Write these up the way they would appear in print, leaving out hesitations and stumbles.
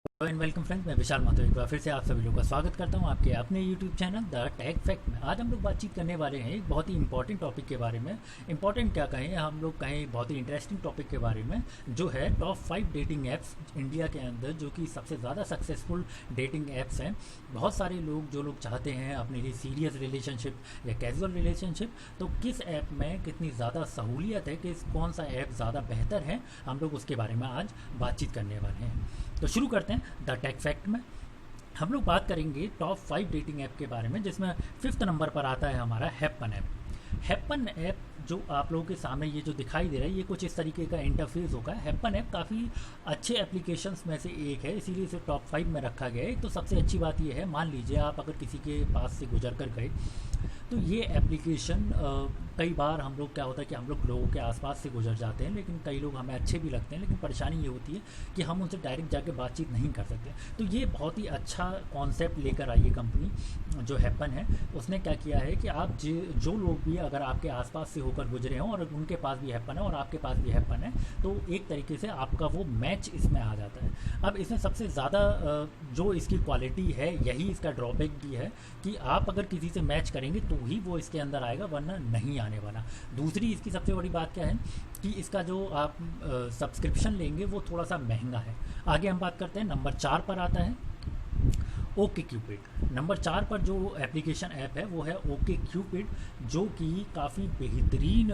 And welcome friends, मैं विशाल माथुर एक बार फिर से आप सभी लोगों का स्वागत करता हूं आपके अपने YouTube channel the tech fact में। आज हम लोग बातचीत करने वाले हैं एक बहुत ही इंपॉर्टेंट टॉपिक के बारे में। इंपॉर्टेंट क्या कहें, हम लोग कहें बहुत ही इंटरेस्टिंग टॉपिक के बारे में, जो है टॉप 5 डेटिंग ऐप्स इंडिया के अंदर जो कि सबसे ज़्यादा सक्सेसफुल डेटिंग ऐप्स हैं। बहुत सारे लोग जो लोग चाहते हैं अपने लिए सीरियस रिलेशनशिप या कैजुअल रिलेशनशिप, तो किस ऐप में कितनी ज़्यादा सहूलियत है, किस कौन सा ऐप ज़्यादा बेहतर है, हम लोग उसके बारे में आज बातचीत करने वाले हैं। तो शुरू करते हैं द टेक फैक्ट में। हम लोग बात करेंगे टॉप 5 डेटिंग ऐप के बारे में, जिसमें 5th नंबर पर आता है हमारा हैप्पन ऐप। हैप्पन ऐप जो आप लोगों के सामने ये जो दिखाई दे रहा है, ये कुछ इस तरीके का इंटरफेस होगा। हैप्पन ऐप काफ़ी अच्छे एप्लीकेशंस में से एक है, इसीलिए इसे टॉप 5 में रखा गया है। तो सबसे अच्छी बात ये है, मान लीजिए आप अगर किसी के पास से गुजर कर गए, तो ये एप्लीकेशन कई बार हम लोग क्या होता है कि हम लोग लोगों के आसपास से गुजर जाते हैं, लेकिन कई लोग हमें अच्छे भी लगते हैं, लेकिन परेशानी ये होती है कि हम उनसे डायरेक्ट जाके बातचीत नहीं कर सकते। तो ये बहुत ही अच्छा कॉन्सेप्ट लेकर आई है कंपनी जो हैप्पन है। उसने क्या किया है कि आप जो लोग भी अगर आपके आसपास से होकर गुजरे हों और उनके पास भी हैप्पन है और आपके पास भी हैप्पन है, तो एक तरीके से आपका वो मैच इसमें आ जाता है। अब इसमें सबसे ज़्यादा जो इसकी क्वालिटी है, यही इसका ड्रॉबैक भी है कि आप अगर किसी से मैच करेंगे तो ही वो इसके अंदर आएगा, वरना नहीं आने वाला। दूसरी इसकी सबसे बड़ी बात क्या है कि इसका जो आप सब्सक्रिप्शन लेंगे वो थोड़ा सा महंगा है। आगे हम बात करते हैं, नंबर 4 पर आता है ओके क्यूपिड। नंबर 4 पर जो एप्लीकेशन ऐप है वो है ओके क्यूपिड, जो कि काफ़ी बेहतरीन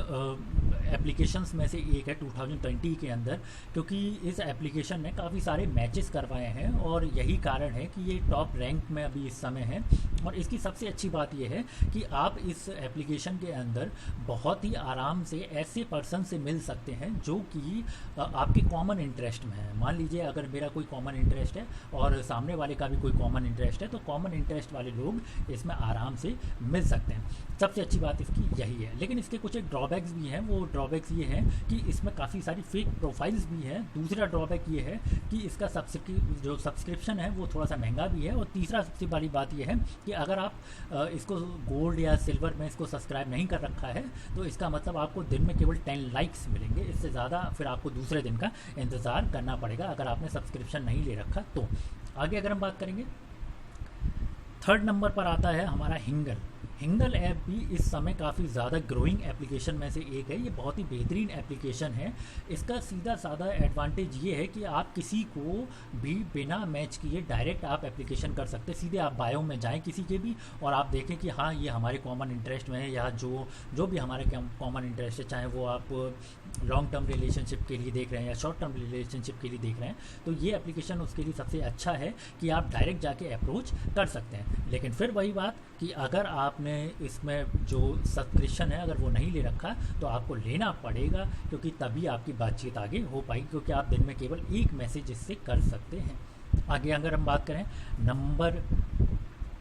एप्लीकेशंस में से एक है 2020 के अंदर, क्योंकि इस एप्लीकेशन ने काफ़ी सारे मैचेस करवाए हैं और यही कारण है कि ये टॉप रैंक में अभी इस समय है। और इसकी सबसे अच्छी बात यह है कि आप इस एप्लीकेशन के अंदर बहुत ही आराम से ऐसे पर्सन से मिल सकते हैं जो कि आपके कॉमन इंटरेस्ट में है। मान लीजिए अगर मेरा कोई कॉमन इंटरेस्ट है और सामने वाले का भी कोई कॉमन इंटरेस्ट है, तो कॉमन इंटरेस्ट वाले लोग इसमें आराम से मिल सकते हैं। सबसे अच्छी बात इसकी यही है। लेकिन इसके कुछ एक ड्रॉबैक्स भी हैं। वो ड्रॉबैक्स ये हैं कि इसमें काफ़ी सारी फेक प्रोफाइल्स भी हैं। दूसरा ड्रॉबैक ये है कि इसका जो सब्सक्रिप्शन है वो थोड़ा सा महंगा भी है। और तीसरा सबसे बड़ी बात ये है कि अगर आप इसको गोल्ड या सिल्वर में इसको सब्सक्राइब नहीं कर रखा है, तो इसका मतलब आपको दिन में केवल 10 लाइक्स मिलेंगे। इससे ज़्यादा फिर आपको दूसरे दिन का इंतज़ार करना पड़ेगा अगर आपने सब्सक्रिप्शन नहीं ले रखा तो। आगे अगर हम बात करेंगे, 3rd नंबर पर आता है हमारा हिंगल। हिंगल ऐप भी इस समय काफ़ी ज़्यादा ग्रोइंग एप्लीकेशन में से एक है। ये बहुत ही बेहतरीन एप्लीकेशन है। इसका सीधा साधा एडवांटेज ये है कि आप किसी को भी बिना मैच किए डायरेक्ट आप एप्लीकेशन कर सकते हैं। सीधे आप बायो में जाएं किसी के भी और आप देखें कि हाँ, ये हमारे कॉमन इंटरेस्ट में है, या जो भी हमारे कॉमन इंटरेस्ट है, चाहे वो आप लॉन्ग टर्म रिलेशनशिप के लिए देख रहे हैं या शॉर्ट टर्म रिलेशनशिप के लिए देख रहे हैं, तो ये एप्लीकेशन उसके लिए सबसे अच्छा है कि आप डायरेक्ट जाके अप्रोच कर सकते हैं। लेकिन फिर वही बात कि अगर आपने इसमें जो सब्सक्रिप्शन है अगर वो नहीं ले रखा, तो आपको लेना पड़ेगा, क्योंकि तभी आपकी बातचीत आगे हो पाएगी, क्योंकि आप दिन में केवल एक मैसेज इससे कर सकते हैं। आगे अगर हम बात करें, नंबर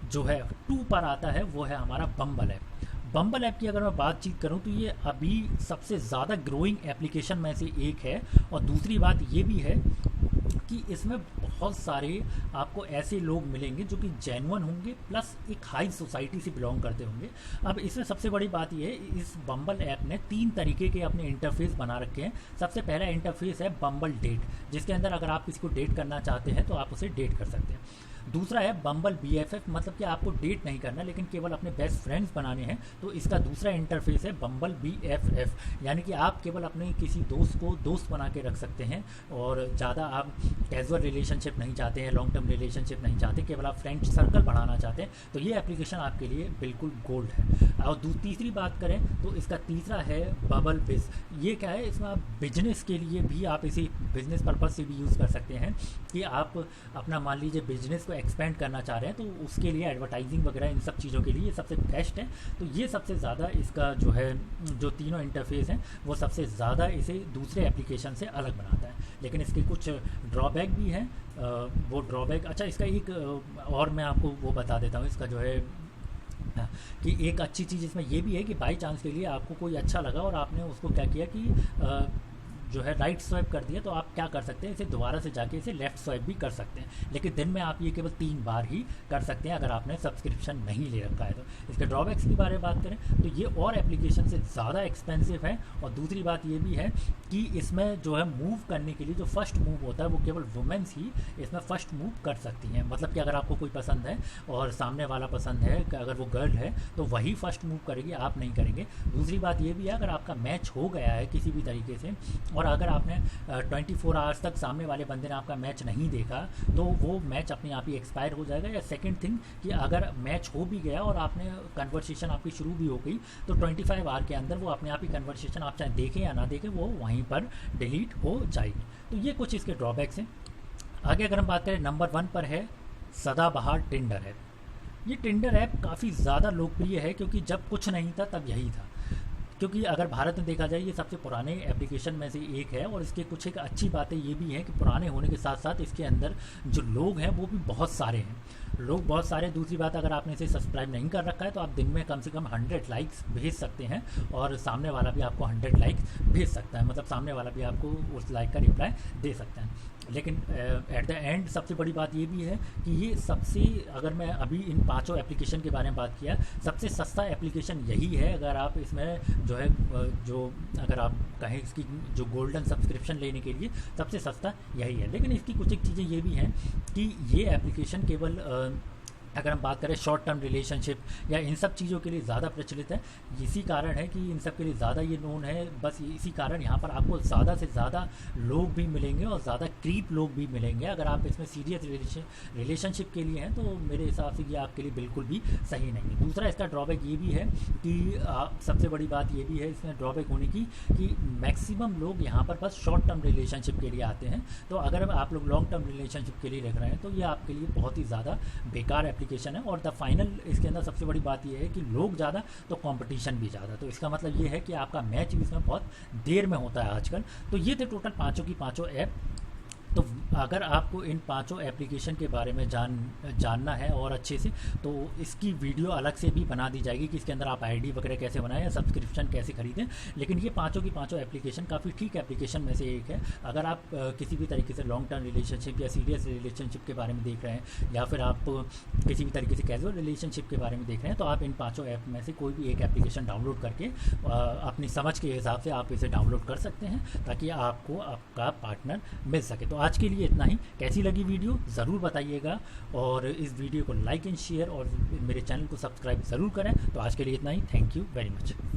जो है 2 पर आता है वो है हमारा बम्बल ऐप। बम्बल ऐप की अगर मैं बातचीत करूं तो ये अभी सबसे ज़्यादा ग्रोइंग एप्लीकेशन में से एक है। और दूसरी बात ये भी है कि इसमें बहुत सारे आपको ऐसे लोग मिलेंगे जो कि जेन्युइन होंगे, प्लस एक हाई सोसाइटी से बिलोंग करते होंगे। अब इसमें सबसे बड़ी बात यह है, इस बम्बल ऐप ने 3 तरीके के अपने इंटरफेस बना रखे हैं। सबसे पहला इंटरफेस है बम्बल डेट, जिसके अंदर अगर आप किसी को डेट करना चाहते हैं तो आप उसे डेट कर सकते हैं। दूसरा है बम्बल BFF, मतलब कि आपको डेट नहीं करना लेकिन केवल अपने बेस्ट फ्रेंड्स बनाने हैं, तो इसका दूसरा इंटरफेस है बम्बल BFF, यानी कि आप केवल अपने किसी दोस्त को दोस्त बना के रख सकते हैं और ज़्यादा आप कैजुअल रिलेशनशिप नहीं चाहते हैं, लॉन्ग टर्म रिलेशनशिप नहीं चाहते, केवल आप फ्रेंड सर्कल बढ़ाना चाहते हैं, तो ये एप्लीकेशन आपके लिए बिल्कुल गोल्ड है। और तीसरी बात करें तो इसका तीसरा है बबल बिज। ये क्या है, इसमें आप बिजनेस के लिए भी आप इसे बिजनेस पर्पज़ से भी यूज़ कर सकते हैं कि आप अपना मान लीजिए बिजनेस को एक्सपेंड करना चाह रहे हैं, तो उसके लिए एडवर्टाइजिंग वगैरह इन सब चीज़ों के लिए ये सबसे बेस्ट है। तो ये सबसे ज़्यादा इसका जो है, जो तीनों इंटरफेस हैं वो सबसे ज़्यादा इसे दूसरे एप्लीकेशन से अलग बनाता है। लेकिन इसके कुछ ड्रॉबैक भी हैं। वो ड्रॉबैक, अच्छा इसका एक और मैं आपको वो बता देता हूँ, इसका जो है कि एक अच्छी चीज़ इसमें ये भी है कि बाई चांस के लिए आपको कोई अच्छा लगा और आपने उसको क्या किया कि जो है राइट स्वाइप कर दिया तो आप क्या कर सकते हैं, इसे दोबारा से जाके इसे लेफ्ट स्वाइप भी कर सकते हैं, लेकिन दिन में आप ये केवल 3 बार ही कर सकते हैं अगर आपने सब्सक्रिप्शन नहीं ले रखा है। तो इसके ड्रॉबैक्स के बारे में बात करें तो ये और एप्लीकेशन से ज़्यादा एक्सपेंसिव है, और दूसरी बात ये भी है कि इसमें जो है मूव करने के लिए जो फर्स्ट मूव होता है वो केवल वुमेन्स ही इसमें फर्स्ट मूव कर सकती हैं। मतलब कि अगर आपको कोई पसंद है और सामने वाला पसंद है, अगर वो गर्ल है तो वही फर्स्ट मूव करेगी, आप नहीं करेंगे। दूसरी बात ये भी है, अगर आपका मैच हो गया है किसी भी तरीके से और अगर आपने 24 आवर्स तक सामने वाले बंदे ने आपका मैच नहीं देखा तो वो मैच अपने आप ही एक्सपायर हो जाएगा। या सेकंड थिंग कि अगर मैच हो भी गया और आपने कन्वर्सेशन आपकी शुरू भी हो गई तो 25 आवर के अंदर वो अपने आप ही कन्वर्सेशन आप चाहे देखें या ना देखें वो वहीं पर डिलीट हो जाएगी। तो ये कुछ इसके ड्रॉबैक्स हैं। आगे अगर हम बात करें, नंबर 1 पर है सदाबहार टिंडर ऐप। ये टिंडर ऐप काफ़ी ज़्यादा लोकप्रिय है क्योंकि जब कुछ नहीं था तब यही था। क्योंकि अगर भारत में देखा जाए ये सबसे पुराने एप्लीकेशन में से एक है, और इसके कुछ एक अच्छी बातें ये भी हैं कि पुराने होने के साथ साथ इसके अंदर जो लोग हैं वो भी बहुत सारे हैं, लोग बहुत सारे। दूसरी बात, अगर आपने इसे सब्सक्राइब नहीं कर रखा है तो आप दिन में कम से कम 100 लाइक्स भेज सकते हैं और सामने वाला भी आपको 100 लाइक्स भेज सकता है, मतलब सामने वाला भी आपको उस लाइक का रिप्लाई दे सकता है। लेकिन एट द एंड सबसे बड़ी बात ये भी है कि ये सबसे, अगर मैं अभी इन 5 एप्लीकेशन के बारे में बात किया, सबसे सस्ता एप्लीकेशन यही है। अगर आप इसमें जो है जो अगर आप कहें इसकी जो गोल्डन सब्सक्रिप्शन लेने के लिए सबसे सस्ता यही है। लेकिन इसकी कुछ एक चीज़ें ये भी हैं कि ये एप्लीकेशन केवल अगर हम बात करें शॉर्ट टर्म रिलेशनशिप या इन सब चीज़ों के लिए ज़्यादा प्रचलित है। इसी कारण है कि इन सब के लिए ज़्यादा ये नोन है। बस इसी कारण यहाँ पर आपको ज़्यादा से ज़्यादा लोग भी मिलेंगे और ज़्यादा क्रीप लोग भी मिलेंगे। अगर आप इसमें सीरियस रिलेशनशिप के लिए हैं तो मेरे हिसाब से ये आपके लिए बिल्कुल भी सही नहीं है। दूसरा इसका ड्रॉबैक ये भी है कि सबसे बड़ी बात ये भी है इसमें ड्रॉबैक होने की कि मैक्सिमम लोग यहाँ पर बस शॉर्ट टर्म रिलेशनशिप के लिए आते हैं। तो अगर आप लोग लॉन्ग टर्म रिलेशनशिप के लिए रख रहे हैं तो ये आपके लिए बहुत ही ज़्यादा बेकार एप्लीकेशन है। और द फाइनल इसके अंदर सबसे बड़ी बात यह है कि लोग ज़्यादा तो कंपटीशन भी ज़्यादा। तो इसका मतलब ये है कि आपका मैच भी इसमें बहुत देर में होता है आजकल। तो ये थे टोटल 5 की 5 ऐप। तो अगर आपको इन 5 एप्लीकेशन के बारे में जानना है और अच्छे से, तो इसकी वीडियो अलग से भी बना दी जाएगी कि इसके अंदर आप आईडी वगैरह कैसे बनाएं या सब्सक्रिप्शन कैसे खरीदें। लेकिन ये 5 की 5 एप्लीकेशन काफ़ी ठीक एप्लीकेशन में से एक है। अगर आप किसी भी तरीके से लॉन्ग टर्म रिलेशनशिप या सीरियस रिलेशनशिप के बारे में देख रहे हैं या फिर आप किसी भी तरीके से कैजुअल रिलेशनशिप के बारे में देख रहे हैं तो आप इन 5 ऐप में से कोई भी एक एप्लीकेशन डाउनलोड करके अपनी समझ के हिसाब से आप इसे डाउनलोड कर सकते हैं ताकि आपको आपका पार्टनर मिल सके। तो आज के लिए इतना ही। कैसी लगी वीडियो ज़रूर बताइएगा और इस वीडियो को लाइक एंड शेयर और मेरे चैनल को सब्सक्राइब ज़रूर करें। तो आज के लिए इतना ही। Thank you very much.